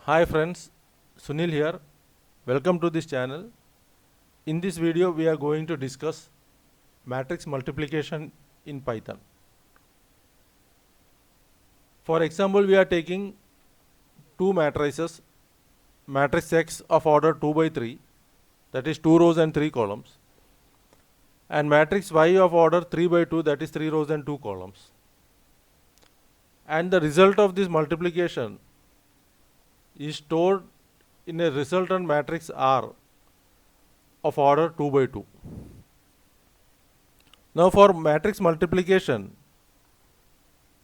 Hi friends, Sunil here. Welcome to this channel. In this video we are going to discuss matrix multiplication in Python. For example, we are taking two matrices, matrix X of order 2 by 3, that is 2 rows and 3 columns, and matrix Y of order 3 by 2, that is 3 rows and 2 columns. And the result of this multiplication is stored in a resultant matrix R of order 2 by 2. Now for matrix multiplication,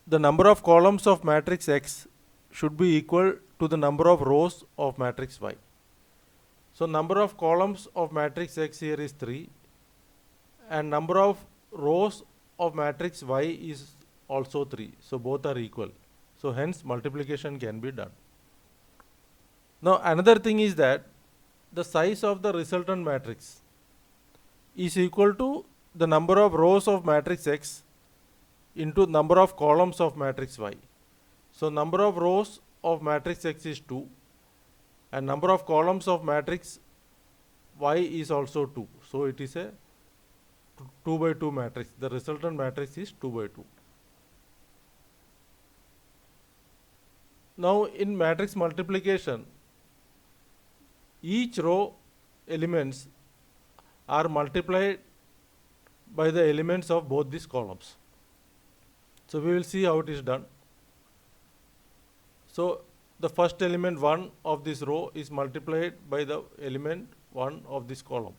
the number of columns of matrix X should be equal to the number of rows of matrix Y. So number of columns of matrix X here is 3 and number of rows of matrix Y is also 3. So both are equal. So hence multiplication can be done. Now another thing is that the size of the resultant matrix is equal to the number of rows of matrix X into number of columns of matrix Y. So number of rows of matrix X is 2 and number of columns of matrix Y is also 2. So it is a 2 by 2 matrix. The resultant matrix is 2 by 2. Now in matrix multiplication, each row elements are multiplied by the elements of both these columns. So we will see how it is done. So the first element 1 of this row is multiplied by the element 1 of this column.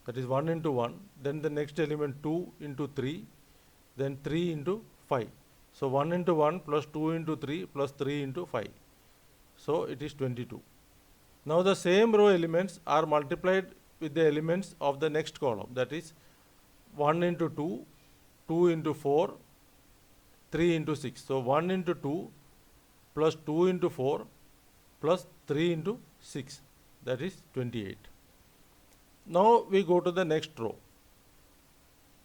That is 1 into 1. Then the next element 2 into 3. Then 3 into 5. So 1 into 1 plus 2 into 3 plus 3 into 5. So it is 22. Now the same row elements are multiplied with the elements of the next column. That is 1 into 2, 2 into 4, 3 into 6. So 1 into 2 plus 2 into 4 plus 3 into 6. That is 28. Now we go to the next row.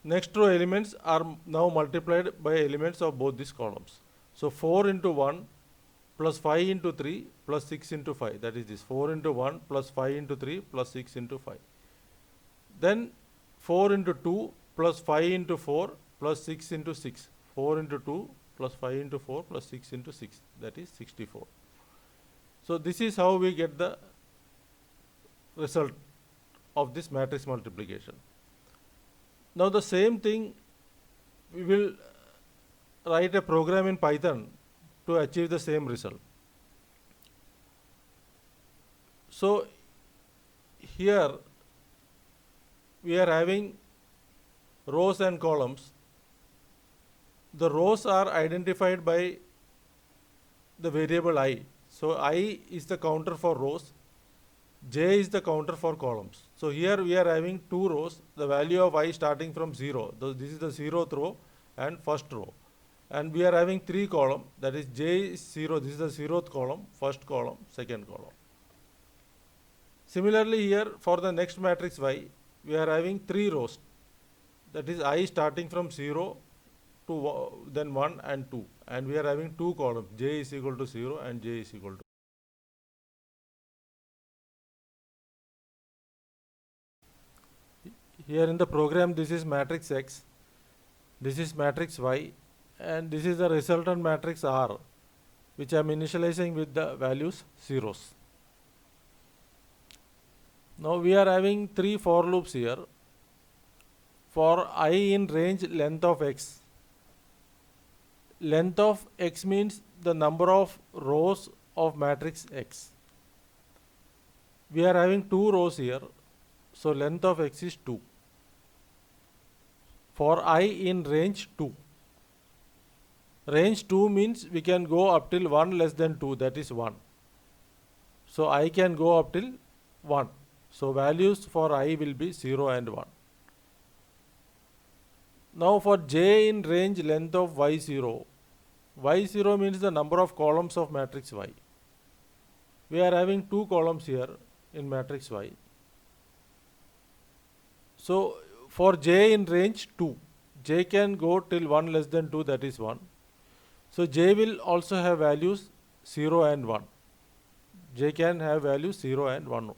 Next row elements are now multiplied by elements of both these columns. So 4 into 1 plus 5 into 3 plus 6 into 5. That is this 4 into 1 plus 5 into 3 plus 6 into 5. Then 4 into 2 plus 5 into 4 plus 6 into 6. 4 into 2 plus 5 into 4 plus 6 into 6. That is 64. So this is how we get the result of this matrix multiplication. Now the same thing, we will write a program in Python to achieve the same result. So here we are having rows and columns. The rows are identified by the variable I. So I is the counter for rows, j is the counter for columns. So here we are having two rows, the value of I starting from 0. This is the 0th row and first row. And we are having 3 columns, that is j is 0, this is the 0th column, first column, second column. Similarly here for the next matrix Y, we are having 3 rows, that is I starting from 0 to then 1 and 2. And we are having 2 columns, j is equal to 0 and j is equal to. Here in the program, this is matrix X, this is matrix Y, and this is the resultant matrix R, which I am initializing with the values zeros. Now we are having 3 for loops here. For I in range length of X. Length of X means the number of rows of matrix X. We are having 2 rows here, so length of X is 2. For I in range 2. Range 2 means we can go up till 1 less than 2, that is 1. So I can go up till 1. So values for I will be 0 and 1. Now for j in range length of y0. Y0 means the number of columns of matrix Y. We are having 2 columns here in matrix Y. So for j in range 2, j can go till 1 less than 2, that is 1. So j will also have values 0 and 1. j can have values 0 and 1.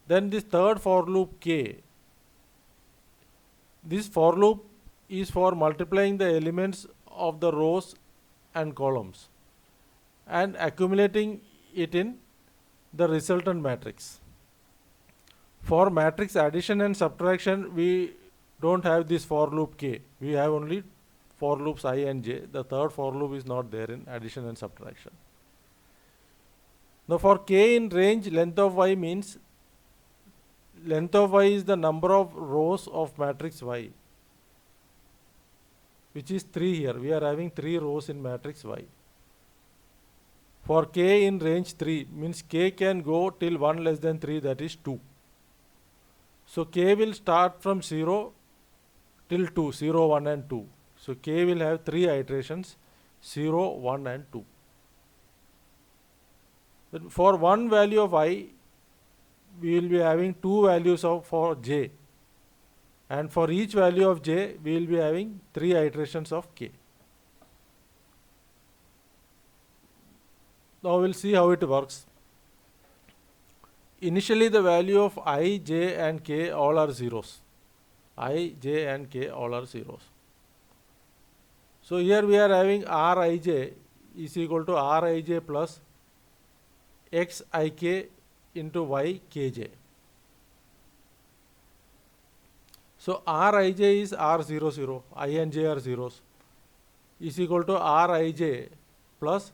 Then this third for loop k, this for loop is for multiplying the elements of the rows and columns and accumulating it in the resultant matrix. For matrix addition and subtraction, we don't have this for loop k. We have only for loops I and j. The third for loop is not there in addition and subtraction. Now for k in range, length of y means length of y is the number of rows of matrix y, which is 3 here. We are having 3 rows in matrix y. For k in range 3 means k can go till 1 less than 3, that is 2. So k will start from 0 till 2, 0, 1 and 2. So k will have 3 iterations, 0, 1 and 2. Then for one value of I, we will be having 2 values for j, and for each value of j, we will be having 3 iterations of k. Now we will see how it works. Initially the value of I, j and k all are zeros. I, j and k all are zeros. So here we are having Rij is equal to Rij plus Xik into Ykj. So Rij is R00, I and j are zeros, is equal to Rij plus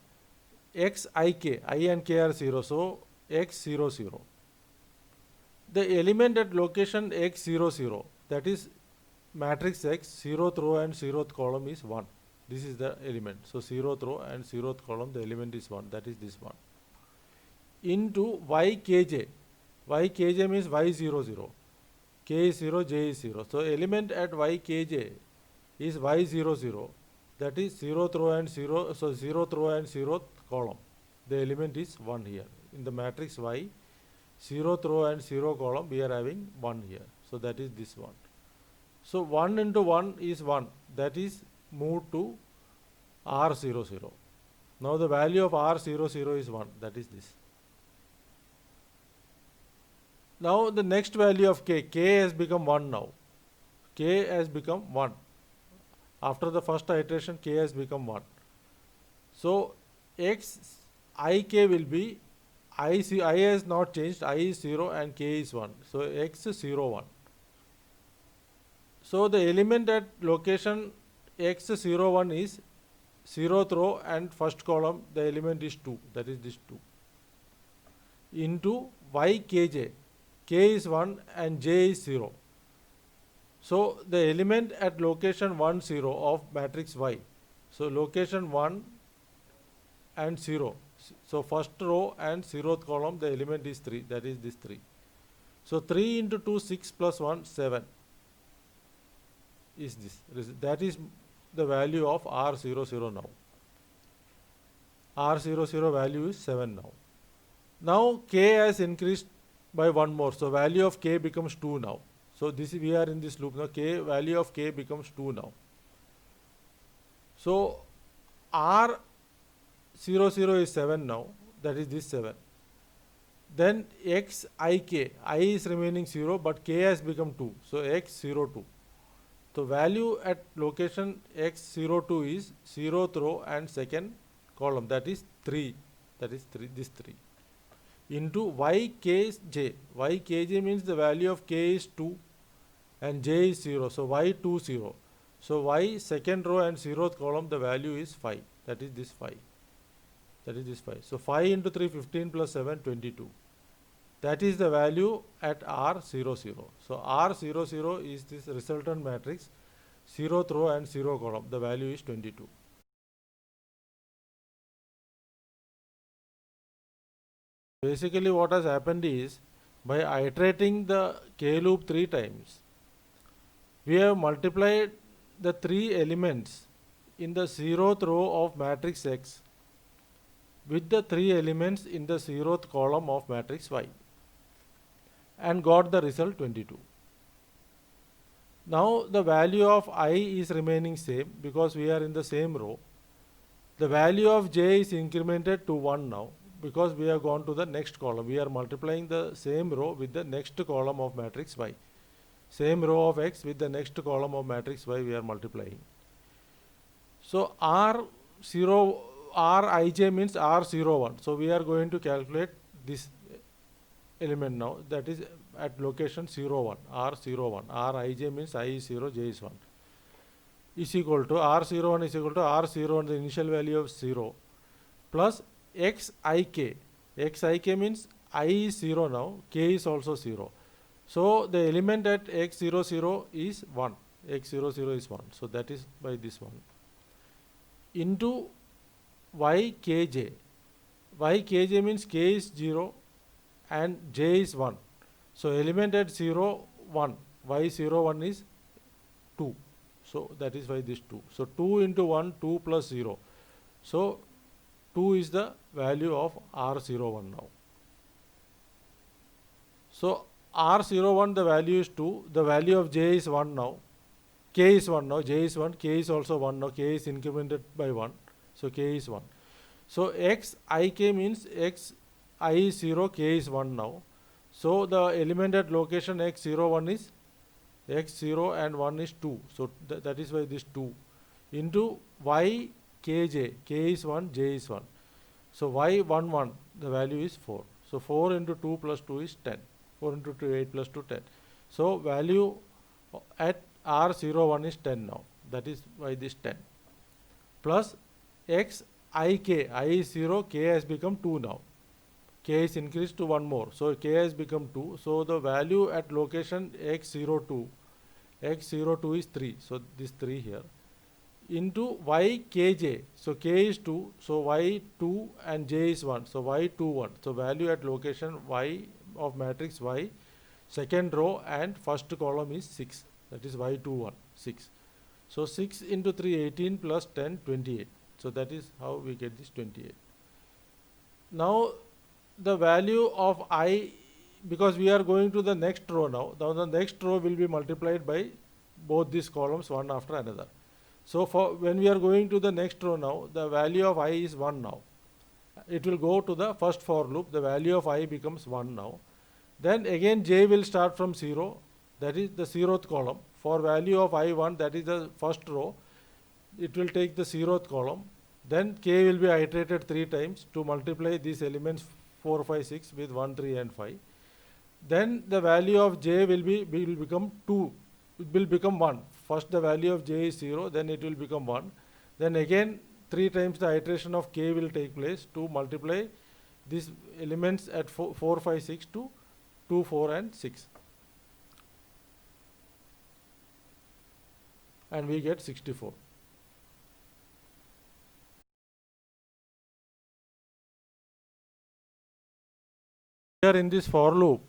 Xik, I and k are 0, so X00. The element at location X00, that is matrix X, 0th row and 0th column is 1. This is the element. So 0th row and 0th column, the element is 1, that is this one. Into Ykj. Ykj means Y00. K is 0, J is 0. So element at Ykj is Y00. That is 0th row and 0, so 0th row and 0th column. The element is 1 here. In the matrix Y, 0th row and 0 column, we are having 1 here. So that is this one. So 1 into 1 is 1. That is moved to R00. Now the value of R00 is 1. That is this. Now the next value of k has become 1 now. K has become 1. After the first iteration, k has become 1. So Xik will be, I has not changed, I is 0 and k is 1. So X is 0, 1. So the element at location X01 is 0th row and first column, the element is 2, that is this 2. Into Ykj, k is 1 and j is 0. So the element at location 1, 0 of matrix Y. So location 1 and 0. So first row and 0th column, the element is 3, that is this 3. So 3 into 2, 6 plus 1, 7 is this. That is the value of R00 now. R00 value is 7 now. Now k has increased by 1 more. So value of k becomes 2 now. So this we are in this loop now. Value of k becomes 2 now. So R00 is 7 now. That is this 7. Then Xik, I is remaining 0, but k has become 2. So X02. So value at location X02 is 0th row and second column, that is 3. That is 3, this 3. Into Ykj. Ykj means the value of k is 2 and j is 0. So Y20. So Y second row and 0th column, the value is 5. That is this 5. That is this 5. So 5 into 3, 15 plus 7, 22. That is the value at R00. So R00 is this resultant matrix, 0th row and 0 column. The value is 22. Basically what has happened is, by iterating the k loop 3 times, we have multiplied the 3 elements in the 0th row of matrix X with the 3 elements in the 0th column of matrix Y and got the result 22. Now the value of I is remaining same because we are in the same row. The value of j is incremented to 1 now. because we have gone to the next column. We are multiplying the same row with the next column of matrix Y. Same row of X with the next column of matrix Y we are multiplying. So Rij means R01. So we are going to calculate this element now, that is at location 01, R01. Rij means I is 0, J is 1. Is equal to R01 is equal to R01, the initial value of 0, plus Xik. Xik means I is 0 now, K is also 0. So the element at X00 is 1. X00 is 1. So that is by this one. Into Yk. Yk means K is 0 and J is 1. So element at 0, 1. Y01 is 2. So that is why this 2. So 2 into 1, 2 plus 0. So 2 is the value of R01 now. So R01, the value is 2. The value of J is 1 now. K is 1 now. J is 1. K is also 1 now. K is incremented by 1. So K is 1. So Xik means I is 0, K is 1 now. So the element at location X01 is X0 and 1 is 2. So that is why this 2. Into Ykj. K is 1, J is 1. So Y11, the value is 4. So 4 into 2 plus 2 is 10. 4 into 2, 8 plus 2, 10. So value at R01 is 10 now. That is why this 10. Plus Xik. I is 0, K has become 2 now. K is increased to 1 more. So K has become 2. So the value at location X02 is 3. So this 3 here. Into Ykj. So K is 2. So Y2 and J is 1. So Y21. So value at location Y of matrix Y, second row and first column is 6. That is Y21, 6. So 6 into 3, 18 plus 10, 28. So that is how we get this 28. Now the value of I, because we are going to the next row now, the next row will be multiplied by both these columns one after another. So for when we are going to the next row now, the value of I is 1 now. It will go to the first for loop, the value of I becomes 1 now. Then again J will start from 0, that is the 0th column. For value of I1, that is the first row, it will take the 0th column. Then K will be iterated 3 times to multiply these elements 4, 5, 6 with 1, 3 and 5. Then the value of J will become 2, it will become 1. First the value of J is 0, then it will become 1. Then again 3 times the iteration of K will take place to multiply these elements at 4, 5, 6 to 2, 4 and 6. And we get 64. Here in this for loop,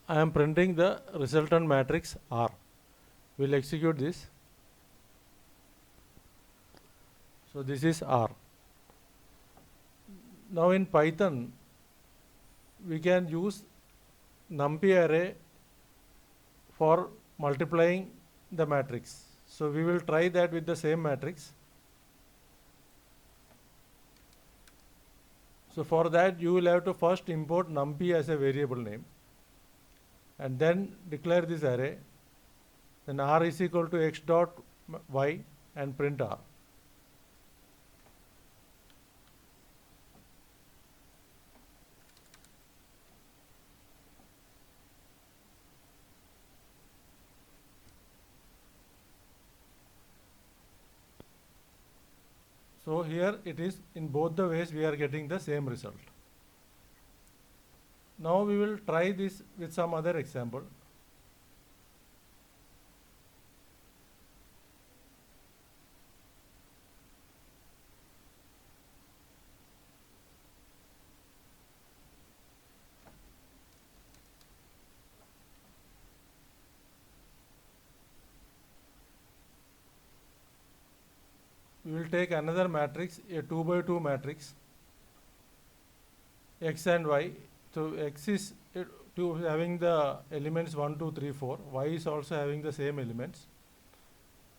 I am printing the resultant matrix R. We'll execute this. So this is R. Now in Python, we can use NumPy array for multiplying the matrix. So we will try that with the same matrix. So for that you will have to first import NumPy as a variable name and then declare this array. Then R is equal to x dot y and print R. So here it is, in both the ways we are getting the same result. Now we will try this with some other example. We will take another matrix, a 2 by 2 matrix, x and y. So x is having the elements 1, 2, 3, 4. Y is also having the same elements.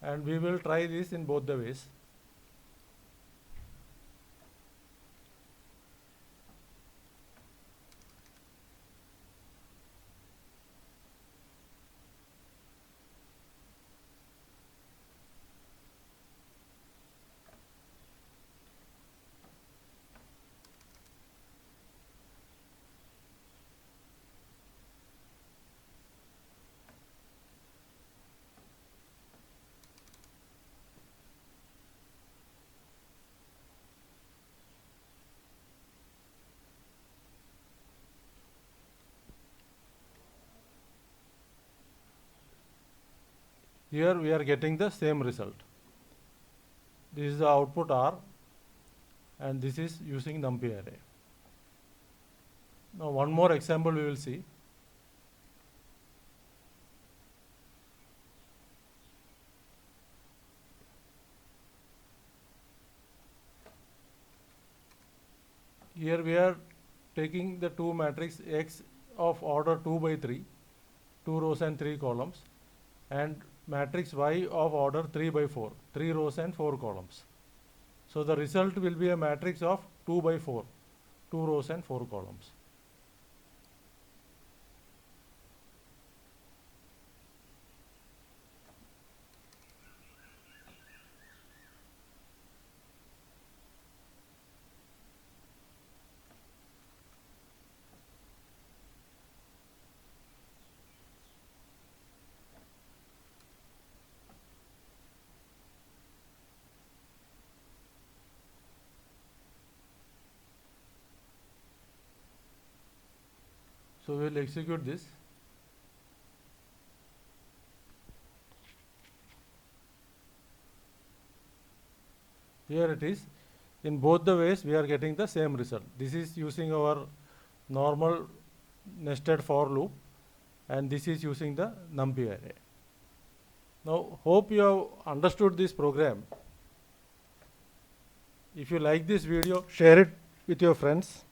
And we will try this in both the ways. Here we are getting the same result. This is the output R, and this is using NumPy array. Now one more example we will see. Here we are taking the two matrix X of order 2 by 3, 2 rows and 3 columns, and matrix Y of order 3 by 4, 3 rows and 4 columns. So the result will be a matrix of 2 by 4, 2 rows and 4 columns. So we will execute this. Here it is. In both the ways we are getting the same result. This is using our normal nested for loop, and this is using the NumPy array. Now hope you have understood this program. If you like this video, share it with your friends,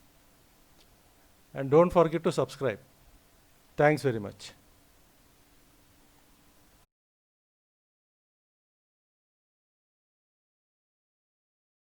and don't forget to subscribe. Thanks very much.